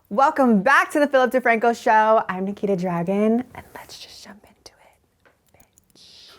Welcome back to the DeFranco Show. I'm Nikita Dragon, and let's just jump into it, bitch.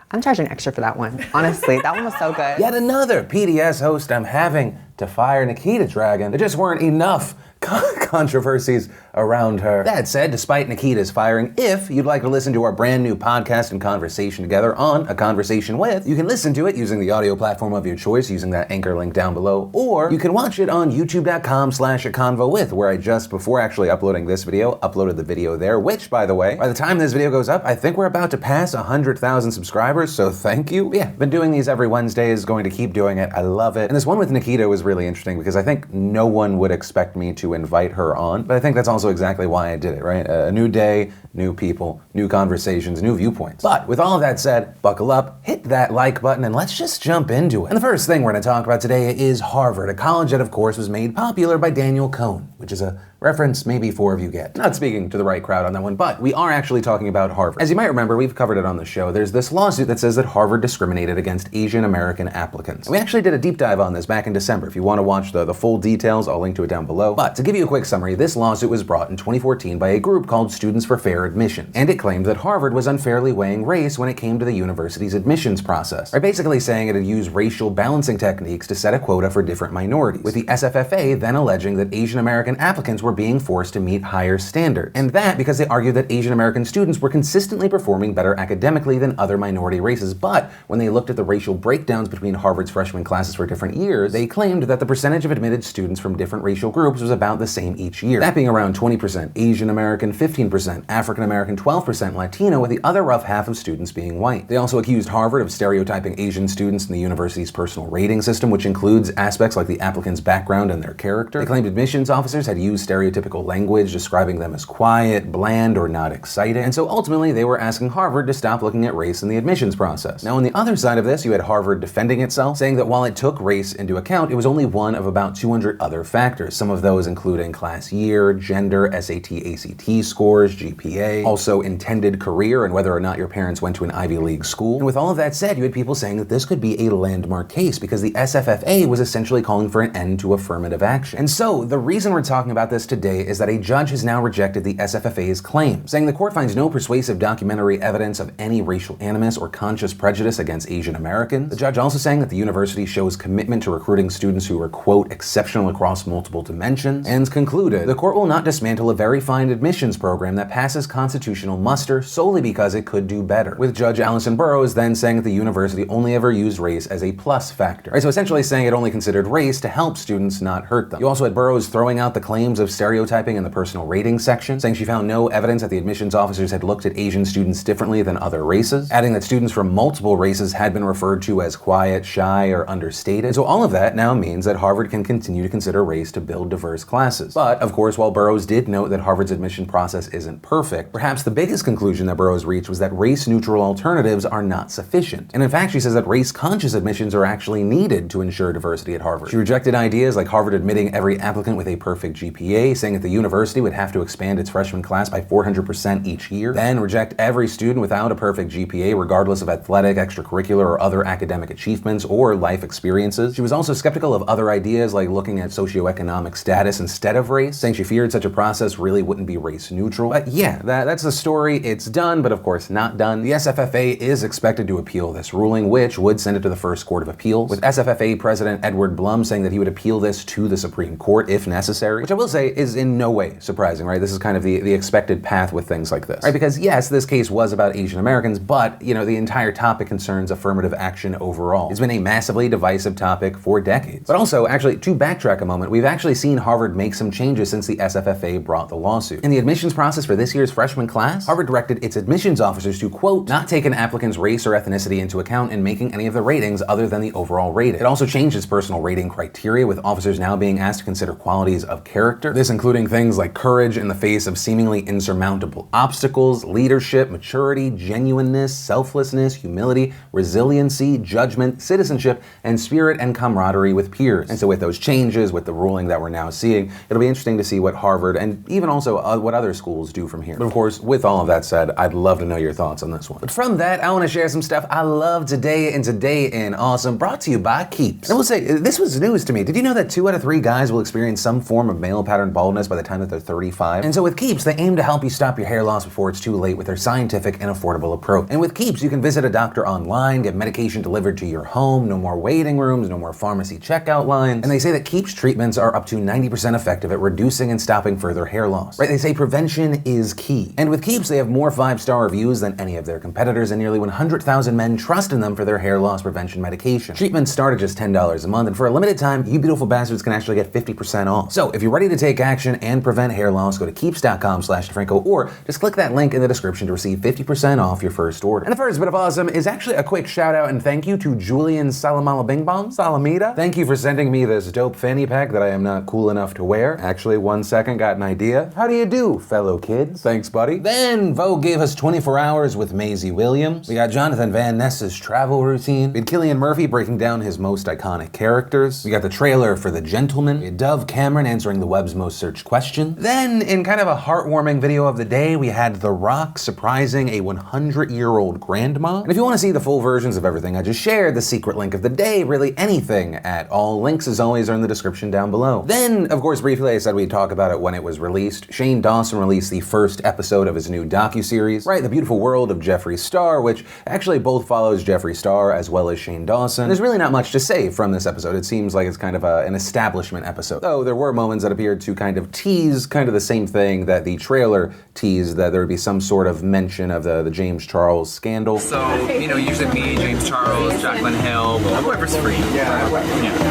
I'm charging extra for that one. Honestly, that one was so good. Yet another PDS host I'm having to fire Nikita Dragon. There just weren't enough controversies around her. That said, despite Nikita's firing, if you'd like to listen to our brand new podcast and conversation together on A Conversation With, you can listen to it using the audio platform of your choice, using that anchor link down below, or you can watch it on youtube.com/aconvowith, where I just, before actually uploading this video, uploaded the video there, which, by the way, by the time this video goes up, I think we're about to pass 100,000 subscribers, so thank you. Yeah, been doing these every Wednesday, going to keep doing it. I love it. And this one with Nikita was really interesting because I think no one would expect me to invite her on, but I think that's also exactly why I did it, right? A new day, new people, new conversations, new viewpoints. But with all of that said, buckle up, hit that like button, and let's just jump into it. And the first thing we're going to talk about today is Harvard, a college that of course was made popular by Daniel Cohn, which is a reference maybe 4 of you get. Not speaking to the right crowd on that one, but we are actually talking about Harvard. As you might remember, we've covered it on the show. There's this lawsuit that says that Harvard discriminated against Asian American applicants. And we actually did a deep dive on this back in December. If you want to watch the full details, I'll link to it down below. But to give you a quick summary, this lawsuit was brought in 2014 by a group called Students for Fair Admissions, and it claimed that Harvard was unfairly weighing race when it came to the university's admissions process. By basically saying it had used racial balancing techniques to set a quota for different minorities, with the SFFA then alleging that Asian American applicants were being forced to meet higher standards. And that because they argued that Asian American students were consistently performing better academically than other minority races, but when they looked at the racial breakdowns between Harvard's freshman classes for different years, they claimed that the percentage of admitted students from different racial groups was about the same each year. That being around 20% Asian American, 15% African American, 12% Latino, with the other rough half of students being white. They also accused Harvard of stereotyping Asian students in the university's personal rating system, which includes aspects like the applicant's background and their character. They claimed admissions officers had used stereotypical language describing them as quiet, bland, or not exciting. And so ultimately, they were asking Harvard to stop looking at race in the admissions process. Now, on the other side of this, you had Harvard defending itself, saying that while it took race into account, it was only one of about 200 other factors, some of those including class year, gender, SAT, ACT scores, GPA, also intended career and whether or not your parents went to an Ivy League school. And with all of that said, you had people saying that this could be a landmark case because the SFFA was essentially calling for an end to affirmative action. And so, the reason we're talking about this today is that a judge has now rejected the SFFA's claim, saying the court finds no persuasive documentary evidence of any racial animus or conscious prejudice against Asian Americans. The judge also saying that the university shows commitment to recruiting students who are, quote, exceptional across multiple dimensions, and concluded the court will not dismantle a very fine admissions program that passes constitutional muster solely because it could do better, with Judge Allison Burroughs then saying that the university only ever used race as a plus factor. Right, so essentially saying it only considered race to help students, not hurt them. You also had Burroughs throwing out the claims of stereotyping in the personal rating section, saying she found no evidence that the admissions officers had looked at Asian students differently than other races, adding that students from multiple races had been referred to as quiet, shy, or understated. So all of that now means that Harvard can continue to consider race to build diverse classes. But, of course, while Burroughs did note that Harvard's admission process isn't perfect, perhaps the biggest conclusion that Burroughs reached was that race-neutral alternatives are not sufficient. And in fact, she says that race-conscious admissions are actually needed to ensure diversity at Harvard. She rejected ideas like Harvard admitting every applicant with a perfect GPA, saying that the university would have to expand its freshman class by 400% each year, then reject every student without a perfect GPA regardless of athletic, extracurricular, or other academic achievements or life experiences. She was also skeptical of other ideas like looking at socioeconomic status instead of race, saying she feared such a process really wouldn't be race neutral. But yeah, that's the story. It's done, but of course not done. The SFFA is expected to appeal this ruling, which would send it to the First Court of Appeals, with SFFA President Edward Blum saying that he would appeal this to the Supreme Court if necessary, which I will say is in no way surprising, right? This is kind of the expected path with things like this, right? Because yes, this case was about Asian Americans, but, you know, the entire topic concerns affirmative action overall. It's been a massively divisive topic for decades. But also, actually, to backtrack a moment, we've actually seen Harvard make some changes since the SFFA brought the lawsuit. In the admissions process for this year's freshman class, Harvard directed its admissions officers to, quote, not take an applicant's race or ethnicity into account in making any of the ratings other than the overall rating. It also changed its personal rating criteria, with officers now being asked to consider qualities of character, this including things like courage in the face of seemingly insurmountable obstacles, leadership, maturity, genuineness, selflessness, humility, resiliency, judgment, citizenship, and spirit and camaraderie with peers. And so with those changes, with the ruling that we're now seeing, studying. It'll be interesting to see what Harvard and even also what other schools do from here. But of course, with all of that said, I'd love to know your thoughts on this one. But from that, I want to share some stuff I love today in Awesome, brought to you by Keeps. And I will say, this was news to me. Did you know that 2 out of 3 guys will experience some form of male pattern baldness by the time that they're 35? And so with Keeps, they aim to help you stop your hair loss before it's too late with their scientific and affordable approach. And with Keeps, you can visit a doctor online, get medication delivered to your home, no more waiting rooms, no more pharmacy checkout lines. And they say that Keeps treatments are up to 90% effective at reducing and stopping further hair loss. Right? They say prevention is key. And with Keeps, they have more 5-star reviews than any of their competitors, and nearly 100,000 men trust in them for their hair loss prevention medication. Treatments start at just $10 a month, and for a limited time, you beautiful bastards can actually get 50% off. So if you're ready to take action and prevent hair loss, go to keeps.com/DeFranco, or just click that link in the description to receive 50% off your first order. And the first bit of awesome is actually a quick shout out and thank you to Julian Salamala Bing Bong Salamita. Thank you for sending me this dope fanny pack that I am not cool enough to wear. Actually, 1 second, got an idea. How do you do, fellow kids? Thanks, buddy. Then Vogue gave us 24 Hours with Maisie Williams. We got Jonathan Van Ness's travel routine. We had Cillian Murphy breaking down his most iconic characters. We got the trailer for The Gentleman. We had Dove Cameron answering the web's most searched question. Then, in kind of a heartwarming video of the day, we had The Rock surprising a 100-year-old grandma. And if you want to see the full versions of everything I just shared, the secret link of the day, really anything at all, links as always are in the description down below. Then, of course, briefly I said we'd talk about it when it was released. Shane Dawson released the first episode of his new docuseries, right, The Beautiful World of Jeffree Star, which actually both follows Jeffree Star as well as Shane Dawson. There's really not much to say from this episode. It seems like it's kind of an establishment episode. Though there were moments that appeared to kind of tease kind of the same thing that the trailer teased, that there would be some sort of mention of the James Charles scandal. So, you know, usually me, James Charles, Jacqueline Hill, whoever's free. Yeah.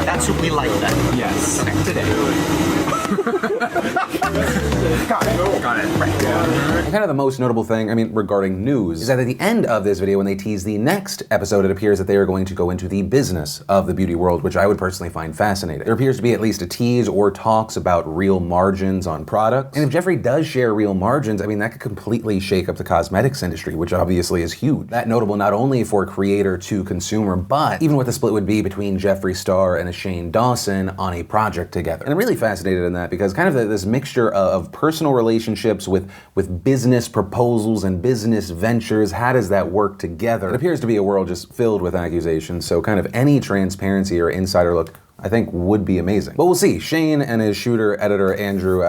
That's what we like then. Yes. Okay. Today. Got it. Right. And kind of the most notable thing, regarding news, is that at the end of this video, when they tease the next episode, it appears that they are going to go into the business of the beauty world, which I would personally find fascinating. There appears to be at least a tease or talks about real margins on products. And if Jeffree does share real margins, that could completely shake up the cosmetics industry, which obviously is huge. That notable not only for creator to consumer, but even what the split would be between Jeffree Star and a Shane Dawson on a project together. And I'm really fascinated in that because kind of this mixture of personal relationships with business proposals and business ventures, how does that work together? It appears to be a world just filled with accusations, so kind of any transparency or insider look I think would be amazing. But we'll see. Shane and his shooter editor, Andrew,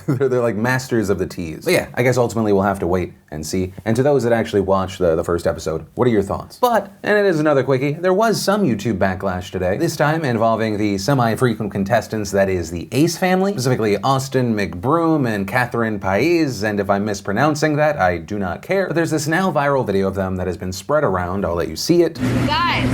they're like masters of the tease. But yeah, I guess ultimately we'll have to wait and see. And to those that actually watched the first episode, what are your thoughts? But, and it is another quickie, there was some YouTube backlash today, this time involving the semi-frequent contestants that is the Ace family, specifically Austin McBroom and Catherine Paiz, and if I'm mispronouncing that, I do not care. But there's this now viral video of them that has been spread around. I'll let you see it. Guys,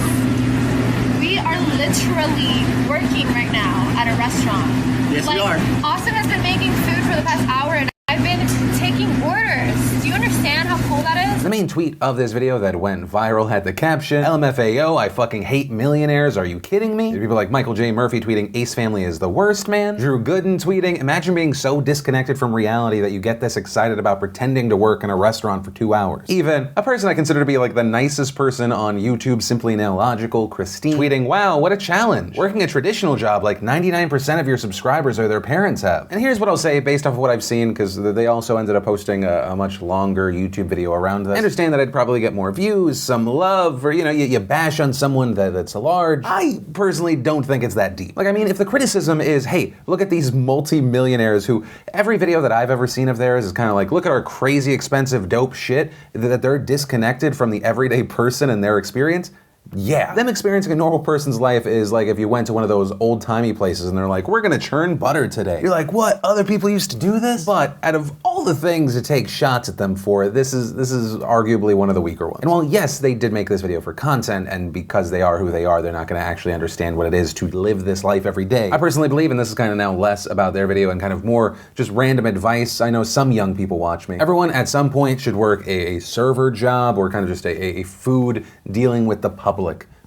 we are literally working right now at a restaurant. Yes, we are. Austin has been making food for the past hour and I've been taking orders. Do you understand how cool that is? The main tweet of this video that went viral had the caption, LMFAO, I fucking hate millionaires, are you kidding me? People like Michael J. Murphy tweeting, Ace family is the worst, man. Drew Gooden tweeting, imagine being so disconnected from reality that you get this excited about pretending to work in a restaurant for 2 hours. Even a person I consider to be like the nicest person on YouTube, Simply Nailogical, Christine, tweeting, wow, what a challenge. Working a traditional job like 99% of your subscribers or their parents have. And here's what I'll say based off of what I've seen, because they also ended up posting a much longer YouTube video around this. I understand that I'd probably get more views, some love, or you bash on someone that's large. I personally don't think it's that deep. Like, if the criticism is, hey, look at these multi-millionaires who every video that I've ever seen of theirs is kind of like, look at our crazy expensive dope shit, that they're disconnected from the everyday person and their experience. Yeah. Them experiencing a normal person's life is like if you went to one of those old-timey places and they're like, we're gonna churn butter today. You're like, what? Other people used to do this? But out of all the things to take shots at them for, this is arguably one of the weaker ones. And while yes, they did make this video for content, and because they are who they are, they're not gonna actually understand what it is to live this life every day. I personally believe, and this is kind of now less about their video and kind of more just random advice. I know some young people watch me. Everyone at some point should work a server job or kind of just a food dealing with the public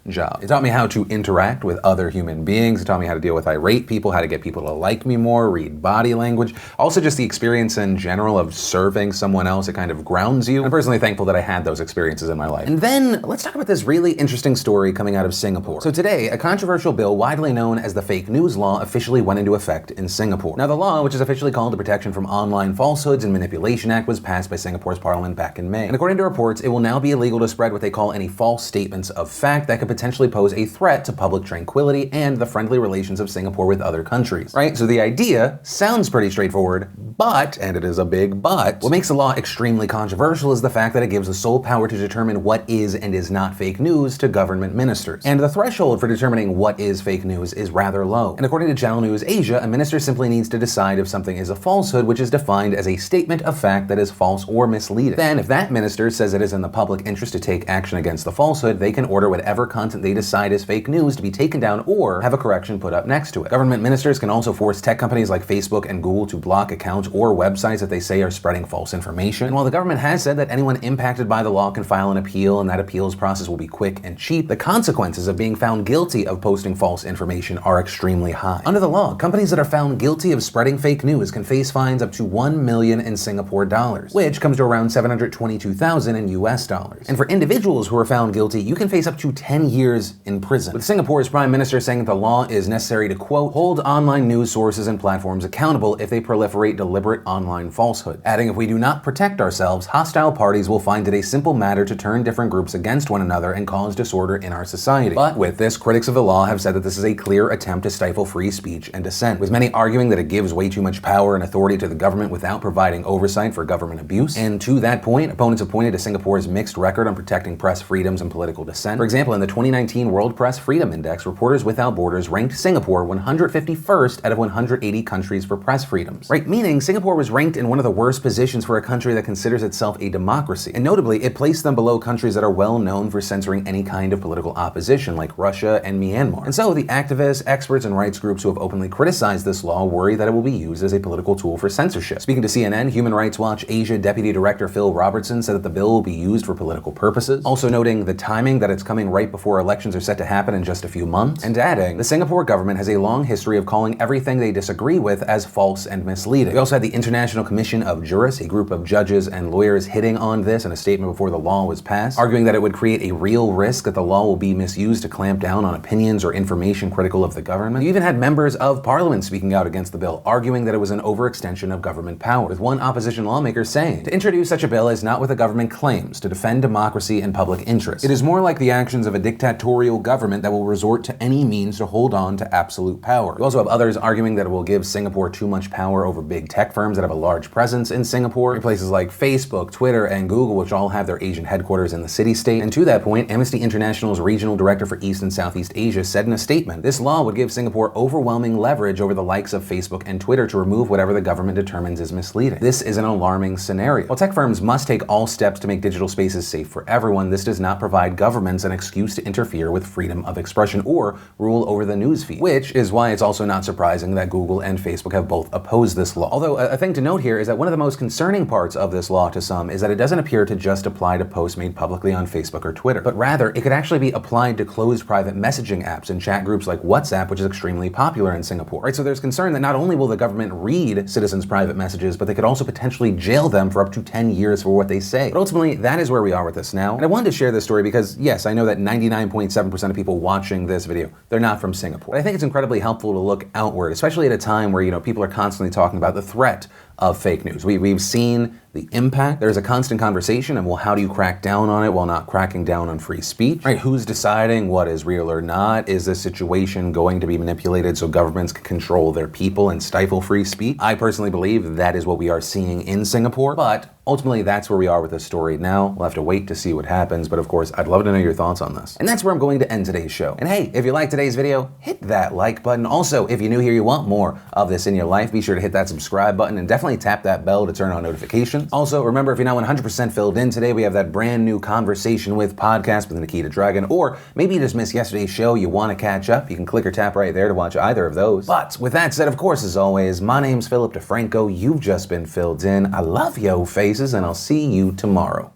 job. It taught me how to interact with other human beings. It taught me how to deal with irate people, how to get people to like me more, read body language. Also just the experience in general of serving someone else. It kind of grounds you. I'm personally thankful that I had those experiences in my life. And then let's talk about this really interesting story coming out of Singapore. So today, a controversial bill widely known as the fake news law officially went into effect in Singapore. Now the law, which is officially called the Protection from Online Falsehoods and Manipulation Act, was passed by Singapore's parliament back in May. And according to reports, it will now be illegal to spread what they call any false statements of fact that could potentially pose a threat to public tranquility and the friendly relations of Singapore with other countries, right? So the idea sounds pretty straightforward, but, and it is a big but, what makes the law extremely controversial is the fact that it gives the sole power to determine what is and is not fake news to government ministers. And the threshold for determining what is fake news is rather low. And according to Channel News Asia, a minister simply needs to decide if something is a falsehood, which is defined as a statement of fact that is false or misleading. Then, if that minister says it is in the public interest to take action against the falsehood, they can order whatever content they decide is fake news to be taken down or have a correction put up next to it. Government ministers can also force tech companies like Facebook and Google to block accounts or websites that they say are spreading false information. And while the government has said that anyone impacted by the law can file an appeal and that appeals process will be quick and cheap, the consequences of being found guilty of posting false information are extremely high. Under the law, companies that are found guilty of spreading fake news can face fines up to 1 million in Singapore dollars, which comes to around 722,000 in US dollars. And for individuals who are found guilty, you can face up to 10 years in prison. With Singapore's Prime Minister saying that the law is necessary to, quote, hold online news sources and platforms accountable if they proliferate deliberate online falsehood. Adding, if we do not protect ourselves, hostile parties will find it a simple matter to turn different groups against one another and cause disorder in our society. But with this, critics of the law have said that this is a clear attempt to stifle free speech and dissent, with many arguing that it gives way too much power and authority to the government without providing oversight for government abuse. And to that point, opponents have pointed to Singapore's mixed record on protecting press freedoms and political dissent. For example, in the 2019 World Press Freedom Index, Reporters Without Borders ranked Singapore 151st out of 180 countries for press freedoms. Right, meaning Singapore was ranked in one of the worst positions for a country that considers itself a democracy. And notably, it placed them below countries that are well known for censoring any kind of political opposition, like Russia and Myanmar. And so the activists, experts, and rights groups who have openly criticized this law worry that it will be used as a political tool for censorship. Speaking to CNN, Human Rights Watch Asia Deputy Director Phil Robertson said that the bill will be used for political purposes, also noting the timing that it's coming right before elections are set to happen in just a few months, and adding, the Singapore government has a long history of calling everything they disagree with as false and misleading. We also had the International Commission of Jurists, a group of judges and lawyers, hitting on this in a statement before the law was passed, arguing that it would create a real risk that the law will be misused to clamp down on opinions or information critical of the government. You even had members of parliament speaking out against the bill, arguing that it was an overextension of government power, with one opposition lawmaker saying, to introduce such a bill is not what the government claims, to defend democracy and public interest. It is more like the actions of a dictatorial government that will resort to any means to hold on to absolute power. You also have others arguing that it will give Singapore too much power over big tech firms that have a large presence in Singapore, in places like Facebook, Twitter, and Google, which all have their Asian headquarters in the city-state. And to that point, Amnesty International's regional director for East and Southeast Asia said in a statement, this law would give Singapore overwhelming leverage over the likes of Facebook and Twitter to remove whatever the government determines is misleading. This is an alarming scenario. While tech firms must take all steps to make digital spaces safe for everyone, this does not provide governments an excuse to interfere with freedom of expression or rule over the newsfeed, which is why it's also not surprising that Google and Facebook have both opposed this law. Although a thing to note here is that one of the most concerning parts of this law to some is that it doesn't appear to just apply to posts made publicly on Facebook or Twitter, but rather it could actually be applied to closed private messaging apps and chat groups like WhatsApp, which is extremely popular in Singapore. Right, so there's concern that not only will the government read citizens' private messages, but they could also potentially jail them for up to 10 years for what they say. But ultimately, that is where we are with this now. And I wanted to share this story because, yes, I know that 99.7% of people watching this video, they're not from Singapore. But I think it's incredibly helpful to look outward, especially at a time where, people are constantly talking about the threat of fake news. We've seen the impact. There's a constant conversation of, well, how do you crack down on it while not cracking down on free speech? Right? Who's deciding what is real or not? Is this situation going to be manipulated so governments can control their people and stifle free speech? I personally believe that is what we are seeing in Singapore, but ultimately that's where we are with this story now. We'll have to wait to see what happens, but of course, I'd love to know your thoughts on this. And that's where I'm going to end today's show. And hey, if you liked today's video, hit that like button. Also, if you're new here, you want more of this in your life, be sure to hit that subscribe button and definitely tap that bell to turn on notifications. Also, remember, if you're now 100% filled in today, we have that brand new Conversation with podcast with Nikita Dragon, or maybe you just missed yesterday's show, you want to catch up, you can click or tap right there to watch either of those. But with that said, of course, as always, my name's Philip DeFranco. You've just been filled in. I love yo faces, and I'll see you tomorrow.